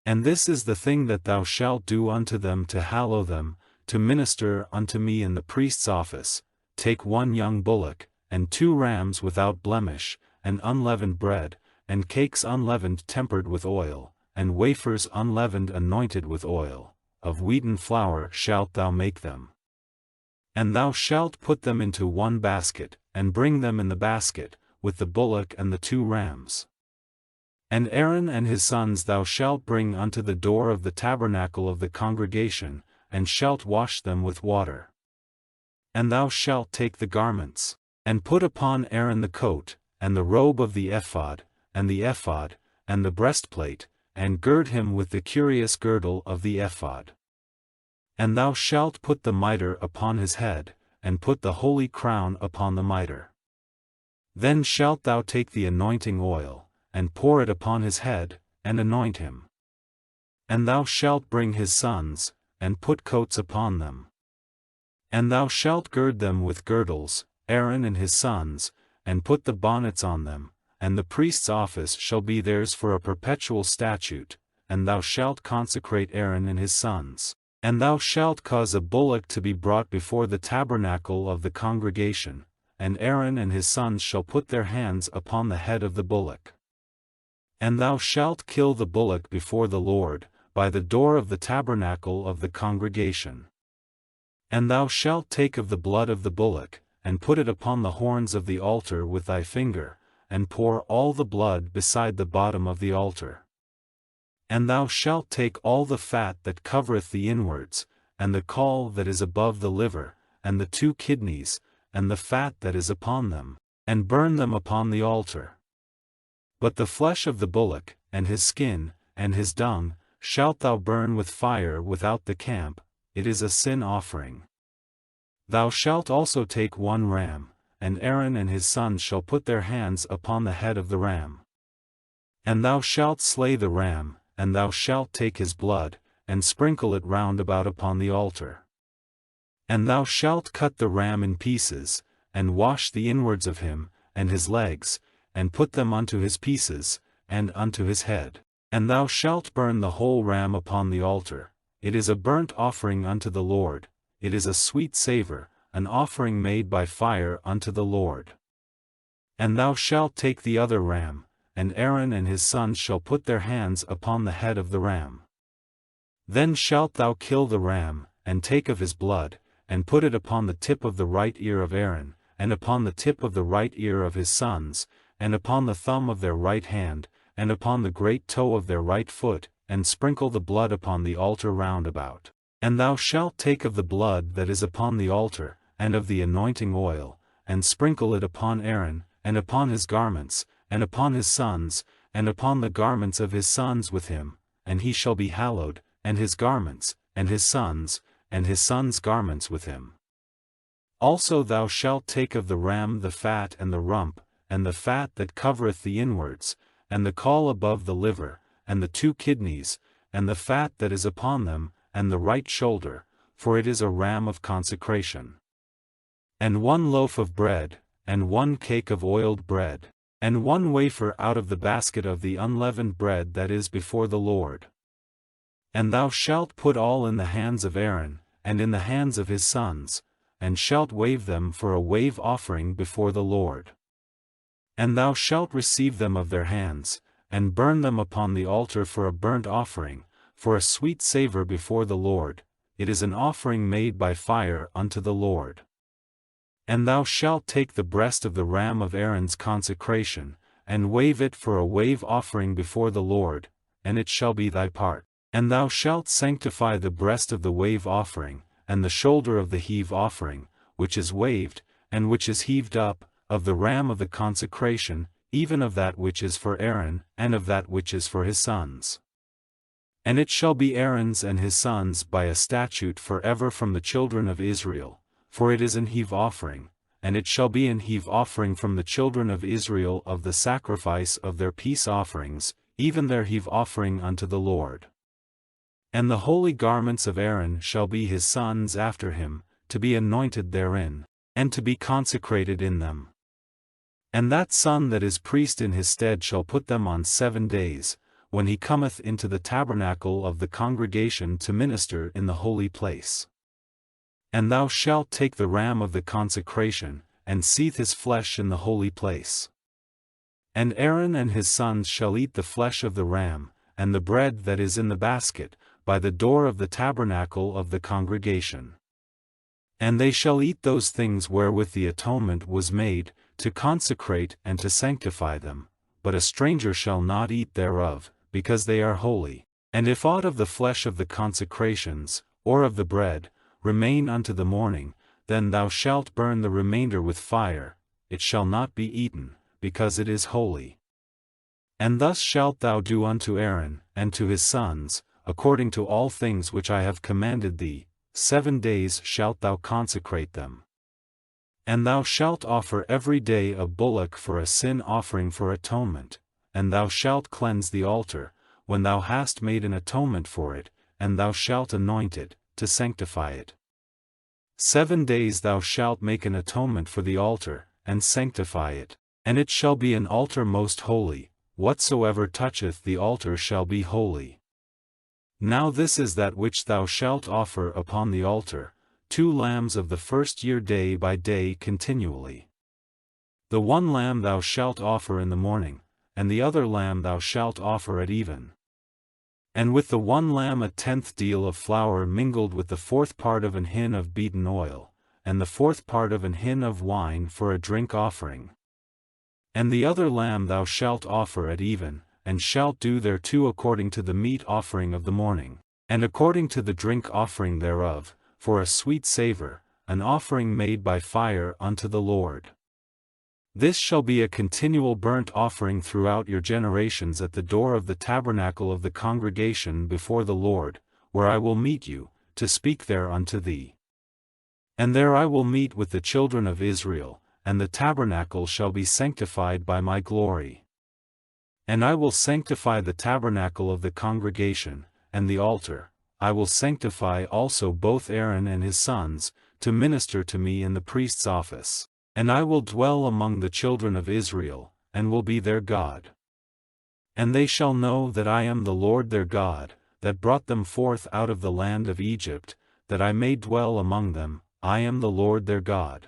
And this is the thing that thou shalt do unto them to hallow them, to minister unto me in the priest's office. Take 1 young bullock, and 2 rams without blemish, and unleavened bread, and cakes unleavened tempered with oil, and wafers unleavened anointed with oil. Of wheaten flour shalt thou make them. And thou shalt put them into 1 basket, and bring them in the basket, with the bullock and the 2 rams. And Aaron and his sons thou shalt bring unto the door of the tabernacle of the congregation, and shalt wash them with water. And thou shalt take the garments, and put upon Aaron the coat, and the robe of the ephod, and the breastplate, and gird him with the curious girdle of the ephod. And thou shalt put the mitre upon his head, and put the holy crown upon the mitre. Then shalt thou take the anointing oil, and pour it upon his head, and anoint him. And thou shalt bring his sons, and put coats upon them. And thou shalt gird them with girdles, Aaron and his sons, and put the bonnets on them, and the priest's office shall be theirs for a perpetual statute, and thou shalt consecrate Aaron and his sons. And thou shalt cause a bullock to be brought before the tabernacle of the congregation, and Aaron and his sons shall put their hands upon the head of the bullock. And thou shalt kill the bullock before the Lord, by the door of the tabernacle of the congregation. And thou shalt take of the blood of the bullock, and put it upon the horns of the altar with thy finger, and pour all the blood beside the bottom of the altar. And thou shalt take all the fat that covereth the inwards, and the caul that is above the liver, and the 2 kidneys, and the fat that is upon them, and burn them upon the altar. But the flesh of the bullock, and his skin, and his dung, shalt thou burn with fire without the camp, it is a sin offering. Thou shalt also take 1 ram, and Aaron and his sons shall put their hands upon the head of the ram. And thou shalt slay the ram, and thou shalt take his blood, and sprinkle it round about upon the altar. And thou shalt cut the ram in pieces, and wash the inwards of him, and his legs, and put them unto his pieces, and unto his head. And thou shalt burn the whole ram upon the altar. It is a burnt offering unto the Lord, it is a sweet savour, an offering made by fire unto the Lord. And thou shalt take the other ram, and Aaron and his sons shall put their hands upon the head of the ram. Then shalt thou kill the ram, and take of his blood, and put it upon the tip of the right ear of Aaron, and upon the tip of the right ear of his sons, and upon the thumb of their right hand, and upon the great toe of their right foot, and sprinkle the blood upon the altar round about. And thou shalt take of the blood that is upon the altar, and of the anointing oil, and sprinkle it upon Aaron, and upon his garments, and upon his sons, and upon the garments of his sons with him, and he shall be hallowed, and his garments, and his sons' garments with him. Also thou shalt take of the ram the fat and the rump, and the fat that covereth the inwards, and the caul above the liver, and the 2 kidneys, and the fat that is upon them, and the right shoulder, for it is a ram of consecration. And 1 loaf of bread, and 1 cake of oiled bread, and 1 wafer out of the basket of the unleavened bread that is before the Lord. And thou shalt put all in the hands of Aaron, and in the hands of his sons, and shalt wave them for a wave offering before the Lord. And thou shalt receive them of their hands, and burn them upon the altar for a burnt offering, for a sweet savour before the Lord, it is an offering made by fire unto the Lord. And thou shalt take the breast of the ram of Aaron's consecration, and wave it for a wave offering before the Lord, and it shall be thy part. And thou shalt sanctify the breast of the wave offering, and the shoulder of the heave offering, which is waved, and which is heaved up, of the ram of the consecration, even of that which is for Aaron, and of that which is for his sons. And it shall be Aaron's and his sons by a statute forever from the children of Israel, for it is an heave offering, and it shall be an heave offering from the children of Israel of the sacrifice of their peace offerings, even their heave offering unto the Lord. And the holy garments of Aaron shall be his sons after him, to be anointed therein, and to be consecrated in them. And that son that is priest in his stead shall put them on 7 days, when he cometh into the tabernacle of the congregation to minister in the holy place. And thou shalt take the ram of the consecration, and seethe his flesh in the holy place. And Aaron and his sons shall eat the flesh of the ram, and the bread that is in the basket, by the door of the tabernacle of the congregation. And they shall eat those things wherewith the atonement was made, to consecrate and to sanctify them, but a stranger shall not eat thereof, because they are holy. And if aught of the flesh of the consecrations, or of the bread, remain unto the morning, then thou shalt burn the remainder with fire, it shall not be eaten, because it is holy. And thus shalt thou do unto Aaron, and to his sons, according to all things which I have commanded thee. 7 days shalt thou consecrate them. And thou shalt offer every day a bullock for a sin offering for atonement, and thou shalt cleanse the altar, when thou hast made an atonement for it, and thou shalt anoint it, to sanctify it. 7 days thou shalt make an atonement for the altar, and sanctify it, and it shall be an altar most holy, whatsoever toucheth the altar shall be holy. Now this is that which thou shalt offer upon the altar, 2 lambs of the first year day by day continually. The one lamb thou shalt offer in the morning, and the other lamb thou shalt offer at even. And with the one lamb a 10th deal of flour mingled with the 4th part of an hin of beaten oil, and the 4th part of an hin of wine for a drink offering. And the other lamb thou shalt offer at even, and shalt do thereto according to the meat offering of the morning, and according to the drink offering thereof, for a sweet savour, an offering made by fire unto the Lord. This shall be a continual burnt offering throughout your generations at the door of the tabernacle of the congregation before the Lord, where I will meet you, to speak there unto thee. And there I will meet with the children of Israel, and the tabernacle shall be sanctified by my glory. And I will sanctify the tabernacle of the congregation, and the altar. I will sanctify also both Aaron and his sons, to minister to me in the priest's office. And I will dwell among the children of Israel, and will be their God. And they shall know that I am the Lord their God, that brought them forth out of the land of Egypt, that I may dwell among them. I am the Lord their God.